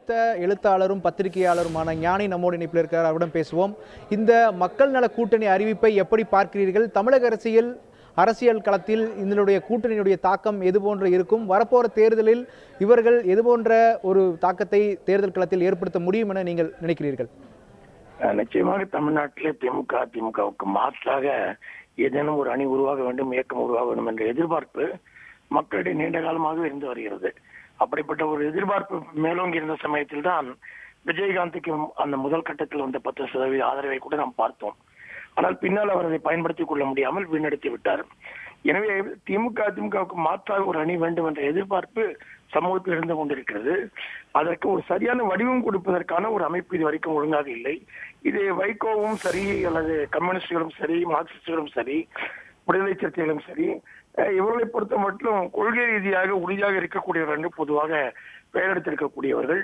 மூத்த எழுத்தாளரும் பத்திரிகையாளருமான ஞானி நம்மோடு இணைப்பில் இருக்கிறார். அவரிடம் பேசுவோம். இந்த மக்கள் நல கூட்டணி அறிவிப்பை எப்படி பார்க்கிறீர்கள்? தமிழக அரசியல் களத்தில் இதனுடைய கூட்டணியுடைய தாக்கம் எது போன்று இருக்கும்? வரப்போற தேர்தலில் இவர்கள் எது போன்ற ஒரு தாக்கத்தை தேர்தல் களத்தில் ஏற்படுத்த முடியும் என நீங்கள் நினைக்கிறீர்கள்? நிச்சயமாக தமிழ்நாட்டிலே திமுகவுக்கு மாற்றாக ஏதேனும் ஒரு அணி உருவாக வேண்டும், இயக்கம் உருவாக வேண்டும் என்ற எதிர்பார்ப்பு மக்களிடையே நீண்ட காலமாக இருந்து வருகிறது. அப்படிப்பட்ட ஒரு எதிர்பார்ப்பு மேலோங்கி இருந்த சமயத்தில் தான் விஜயகாந்துக்கு அந்த முதல் கட்டத்தில் வந்த 10% ஆதரவை கூட நாம் பார்த்தோம். ஆனால் பின்னால் அவர் அதை பயன்படுத்திக் கொள்ள முடியாமல் வீணடித்து விட்டார். எனவே திமுகவுக்கு மாற்றாக ஒரு அணி வேண்டும் என்ற எதிர்பார்ப்பு சமூகத்தில் இருந்து கொண்டிருக்கிறது. அதற்கு ஒரு சரியான வடிவம் கொடுப்பதற்கான ஒரு அமைப்பு இது வரைக்கும் ஒழுங்காக இல்லை. இது வைகோவும் சரி, அல்லது கம்யூனிஸ்டுகளும் சரி, மார்க்சிஸ்டுகளும் சரி, விடுதலை சிறுத்தைகளும் சரி, இவர்களை பொறுத்த மட்டும் கொள்கை ரீதியாக உறுதியாக இருக்கக்கூடியவர்கள் என்று பொதுவாக பெயர் எடுத்திருக்கக்கூடியவர்கள்.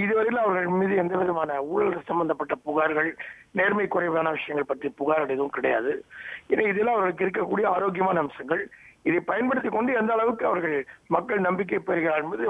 இதுவரையில் அவர்கள் மீது எந்த விதமான ஊழல் சம்பந்தப்பட்ட புகார்கள், நேர்மை குறைவான விஷயங்கள் பற்றி புகார்கள் எதுவும் கிடையாது. ஏன்னா இதெல்லாம் அவர்களுக்கு இருக்கக்கூடிய ஆரோக்கியமான அம்சங்கள். இதை பயன்படுத்தி கொண்டு எந்த அளவுக்கு அவர்கள் மக்கள் நம்பிக்கை பெறுகிறார் என்பது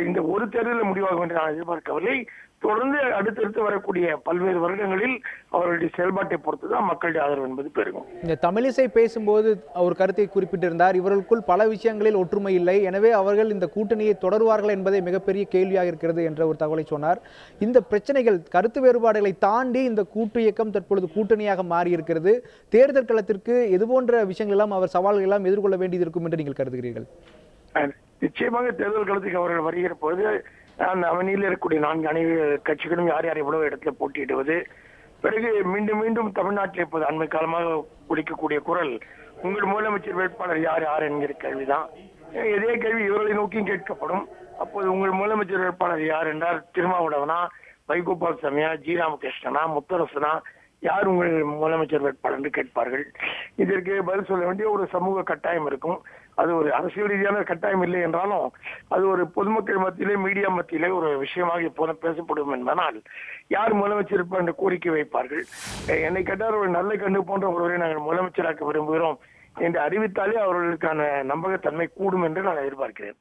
இந்த ஒரு தேர்தலில் முடிவாகும் என்று நான் எதிர்பார்க்கவில்லை. தொடர்ந்து அடுத்தடுத்து வரக்கூடிய பல்வேறு வருடங்களில் அவர்களுடைய செயல்பாட்டை பொறுத்துதான் மக்களுடைய ஆதரவு என்பது பெருகும். இந்த தமிழிசை பேசும்போது அவர் கருத்தை குறிப்பிட்டிருந்தார். இவர்களுக்குள் பல விஷயங்களில் ஒற்றுமை இல்லை, எனவே அவர்கள் இந்த கூட்டணியை தொடருவார்கள் என்பதை மிகப்பெரிய கேள்வியாக இருக்கிறது என்ற ஒரு தகவலை சொன்னார். இந்த பிரச்சனைகள், கருத்து வேறுபாடுகளை தாண்டி இந்த கூட்டு இயக்கம் தற்பொழுது கூட்டணியாக மாறி இருக்கிறது. தேர்தல் களத்திற்கு எது போன்ற விஷயங்கள் எல்லாம் அவர் சவால்கள் எல்லாம் எதிர்கொள்ள வேண்டியது இருக்கும் என்று நீங்கள் கருதுகிறீர்கள்? நிச்சயமாக தேர்தல் களத்துக்கு அவர்கள் வருகிற போது அந்த அவனியில் இருக்கக்கூடிய 4 கட்சிகளும் யார் யார் எவ்வளவு இடத்துல போட்டியிடுவது, பிறகு மீண்டும் மீண்டும் தமிழ்நாட்டில் இப்போது அண்மை காலமாக குடிக்கக்கூடிய குரல் உங்கள் முதலமைச்சர் வேட்பாளர் யார் யார் என்கிற கேள்விதான். இதே கேள்வி இவர்களை நோக்கியும் கேட்கப்படும். அப்போது உங்கள் முதலமைச்சர் வேட்பாளர் யார் என்றால் திருமாவளவனா, வைகோபால் சாமியா, ஜி ராமகிருஷ்ணனா, முத்தரசனா, யார் உங்கள் முதலமைச்சர் வேட்பாளர் என்று கேட்பார்கள். இதற்கு பதில் சொல்ல வேண்டிய ஒரு சமூக கட்டாயம் இருக்கும். அது ஒரு அரசியல் ரீதியான கட்டாயம் இல்லை என்றாலும் அது ஒரு பொதுமக்கள் மத்தியிலே, மீடியா மத்தியிலே ஒரு விஷயமாக இப்போதும் பேசப்படும் என்பதனால் யார் முதலமைச்சர் என்று கோரிக்கை வைப்பார்கள். என்னை கேட்டால் ஒரு நல்ல கண்டு போன்ற ஒருவரை நாங்கள் முதலமைச்சராக்க விரும்புகிறோம் என்று அறிவித்தாலே அவர்களுக்கான நம்பகத்தன்மை கூடும் என்று நான் எதிர்பார்க்கிறேன்.